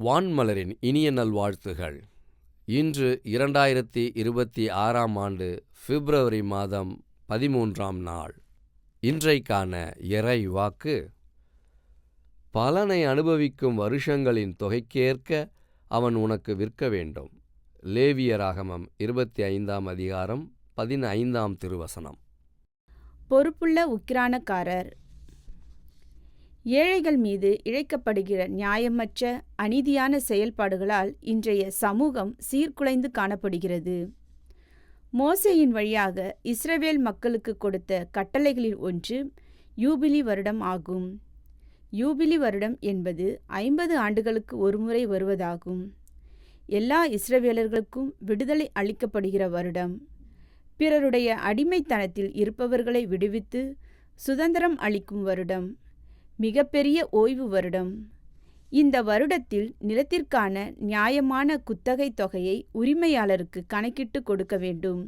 வான்மலரின் இனிய நல்வாழ்த்துகள். இன்று 2026ஆம் ஆண்டு பிப்ரவரி மாதம் 13ஆம் நாள். இன்றைக்கான இறை வாக்கு: பலனை அனுபவிக்கும் வருஷங்களின் தொகைக்கேற்க அவன் உனக்கு விற்க வேண்டும். லேவியராகமம் 25ஆம் அதிகாரம் 15ஆம் திருவசனம். பொறுப்புள்ள உக்கிரானக்காரர். ஏழைகள் மீது இழைக்கப்படுகிற நியாயமற்ற அநீதியான செயல்பாடுகளால் இன்றைய சமூகம் சீர்குலைந்து காணப்படுகிறது. மோசேயின் வழியாக இஸ்ரவேல் மக்களுக்கு கொடுத்த கட்டளைகளில் ஒன்று யூபிலி வருடம் ஆகும். யூபிலி வருடம் என்பது 50 ஆண்டுகளுக்கு ஒருமுறை வருவதாகும். எல்லா இஸ்ரவேலர்களுக்கும் விடுதலை அளிக்கப்படுகிற வருடம். பிறருடைய அடிமைத்தனத்தில் இருப்பவர்களை விடுவித்து சுதந்திரம் அளிக்கும் வருடம். மிகப்பெரிய ஓய்வு வருடம். இந்த வருடத்தில் நிலத்திற்கான நியாயமான குத்தகை தொகையை உரிமையாளருக்கு கணக்கிட்டு கொடுக்க வேண்டும்.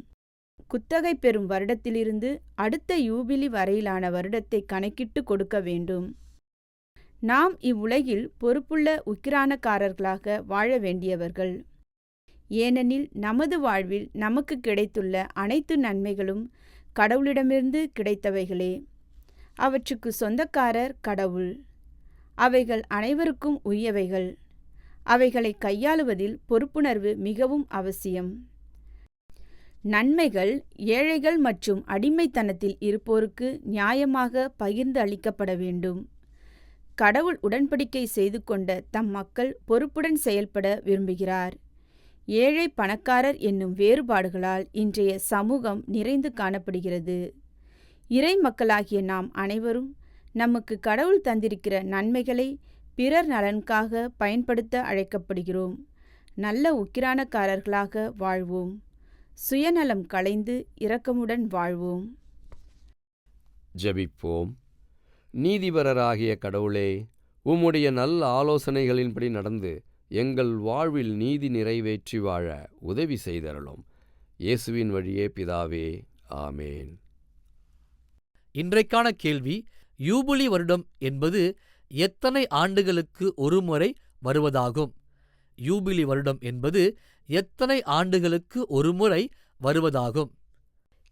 குத்தகை பெறும் வருடத்திலிருந்து அடுத்த யூபிலி வரையிலான வருடத்தை கணக்கிட்டு கொடுக்க வேண்டும். நாம் இவ்வுலகில் பொறுப்புள்ள உக்கிரானக்காரர்களாக வாழ வேண்டியவர்கள். ஏனெனில் நமது வாழ்வில் நமக்கு கிடைத்துள்ள அனைத்து நன்மைகளும் கடவுளிடமிருந்து கிடைத்தவைகளே. அவற்றுக்கு சொந்தக்காரர் கடவுள். அவைகள் அனைவருக்கும் உரியவைகள். அவைகளை கையாளுவதில் பொறுப்புணர்வு மிகவும் அவசியம். நன்மைகள் ஏழைகள் மற்றும் அடிமைத்தனத்தில் இருப்போருக்கு நியாயமாக பகிர்ந்து அளிக்கப்பட வேண்டும். கடவுள் உடன்படிக்கை செய்து கொண்ட தம் மக்கள் பொறுப்புடன் செயல்பட விரும்புகிறார். ஏழை பணக்காரர் என்னும் வேறுபாடுகளால் இன்றைய சமூகம் நிறைந்து காணப்படுகிறது. இறை மக்களாகிய நாம் அனைவரும் நமக்கு கடவுள் தந்திருக்கிற நன்மைகளை பிறர் நலனுக்காக பயன்படுத்த அழைக்கப்படுகிறோம். நல்ல உக்கிரானக்காரர்களாக வாழ்வோம். சுயநலம் களைந்து இரக்கமுடன் வாழ்வோம். ஜெபிப்போம். நீதிபரராகிய கடவுளே, உம்முடைய நல்ல ஆலோசனைகளின்படி நடந்து எங்கள் வாழ்வில் நீதி நிறைவேற்றி வாழ உதவி செய்தருளும். இயேசுவின் வழியே பிதாவே, ஆமேன். இன்றைக்கான கேள்வி: யூபிலி வருடம் என்பது எத்தனை ஆண்டுகளுக்கு ஒருமுறை வருவதாகும்? யூபிலி வருடம் என்பது எத்தனை ஆண்டுகளுக்கு ஒருமுறை வருவதாகும்?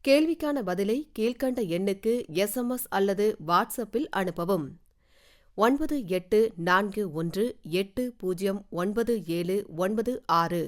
கேள்விக்கான பதிலை கீழ்க்கண்ட எண்ணுக்கு SMS அல்லது வாட்ஸ்அப்பில் அனுப்பவும். 9841809796.